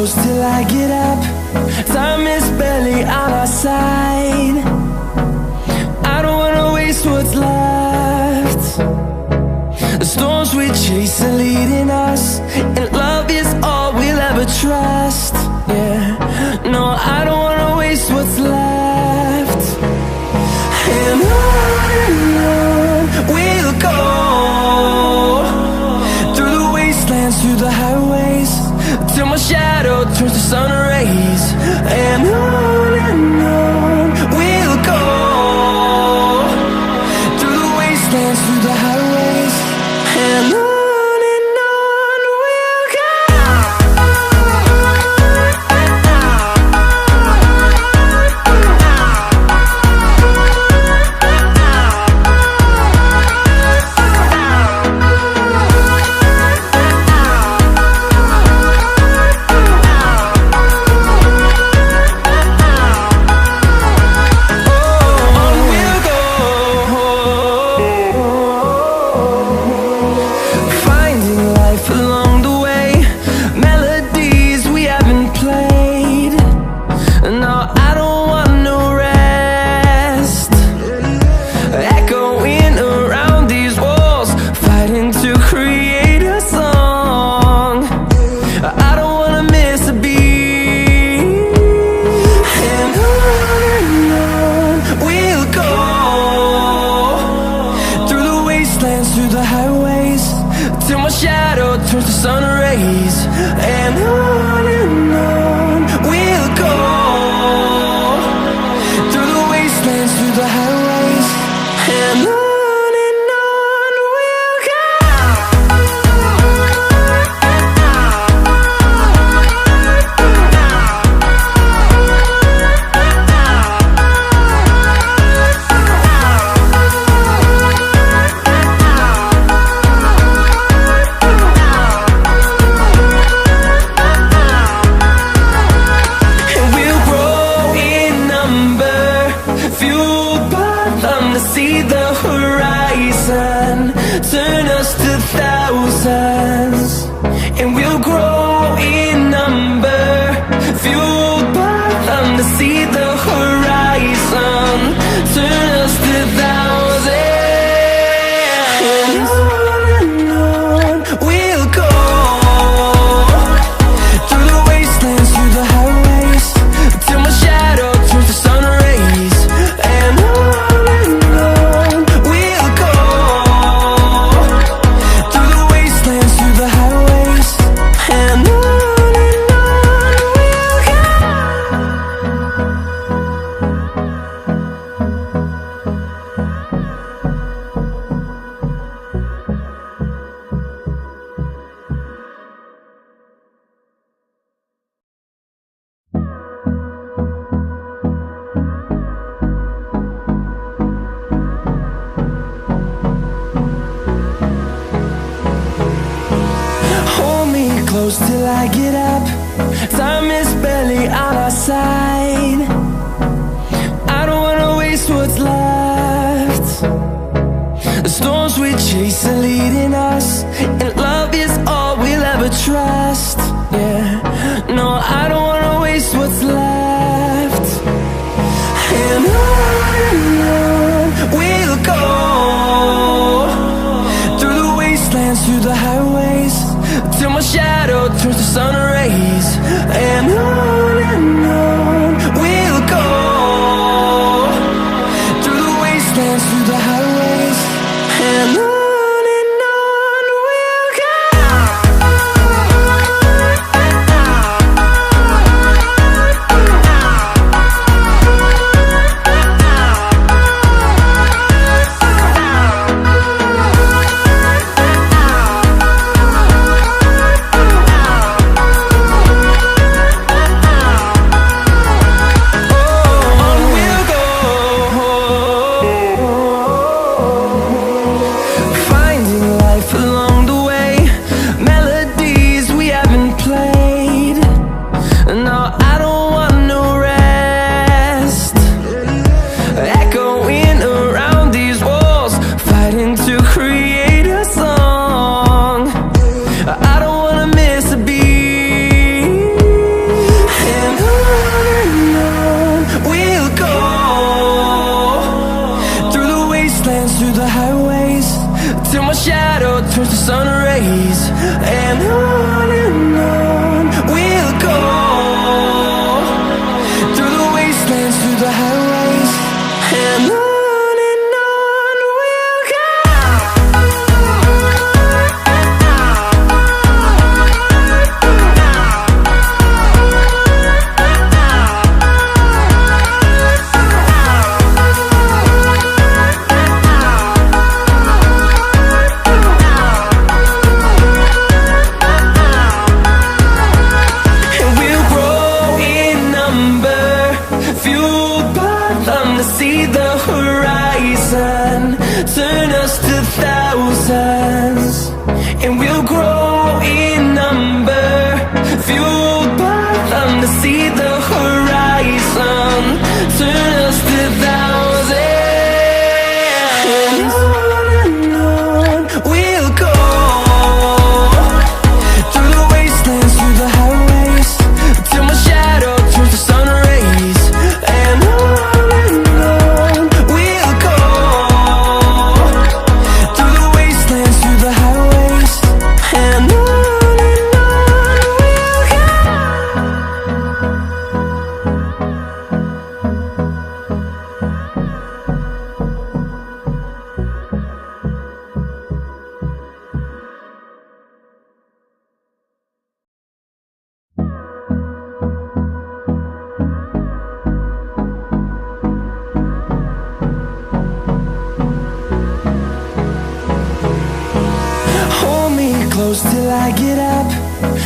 close till I get up. Time is barely on our side. I don't wanna waste what's left. The storms we chase are leading us, and love is all we'll ever trust. Yeah, no, I don't wanna waste what's left. And on we'll go, through the wastelands, through the highways, till my shadow turns to sun rays. And on we'll go, through the wastelands, through the highways, and on we'll go. Through the highways, till my shadow turns to sun rays. And on we'll go, through the wastelands, through the highways, and on we'll go. See the horizon, turn us to thousands, and we'll grow in number, fueled by them. To see the horizon, turn us to thousands, and on we'll go, through the wastelands, through the highways, till my shadow turns to sun rays. And close till I get up. Time is barely on our side. I don't wanna waste what's left. The storms we chase are leading us, and love is all we'll ever trust. Yeah, no, I don't wanna waste what's left. And on we'll go, through the wastelands, through the highways, till my shadow turns to sun rays. And on we'll go, through the wastelands, through the highways, and on we'll go. wastelands, through the highways, and on we'll go. And we'll grow in number, fueled by them to see the horizon, turn us to thousands. And we'll grow in number, fueled by them to see the horizon, turn us to thousands. And on we'll go, through the wastelands, through the highways, till my shadow turns to sun rays. And on we'll go, through the wastelands, through the highways, and on we'll go. Hold me close till I get up.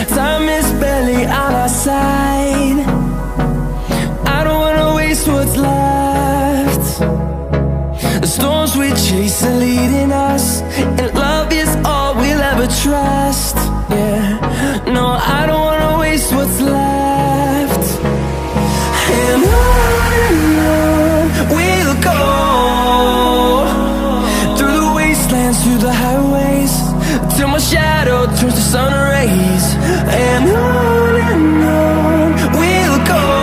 Time is barely on our side.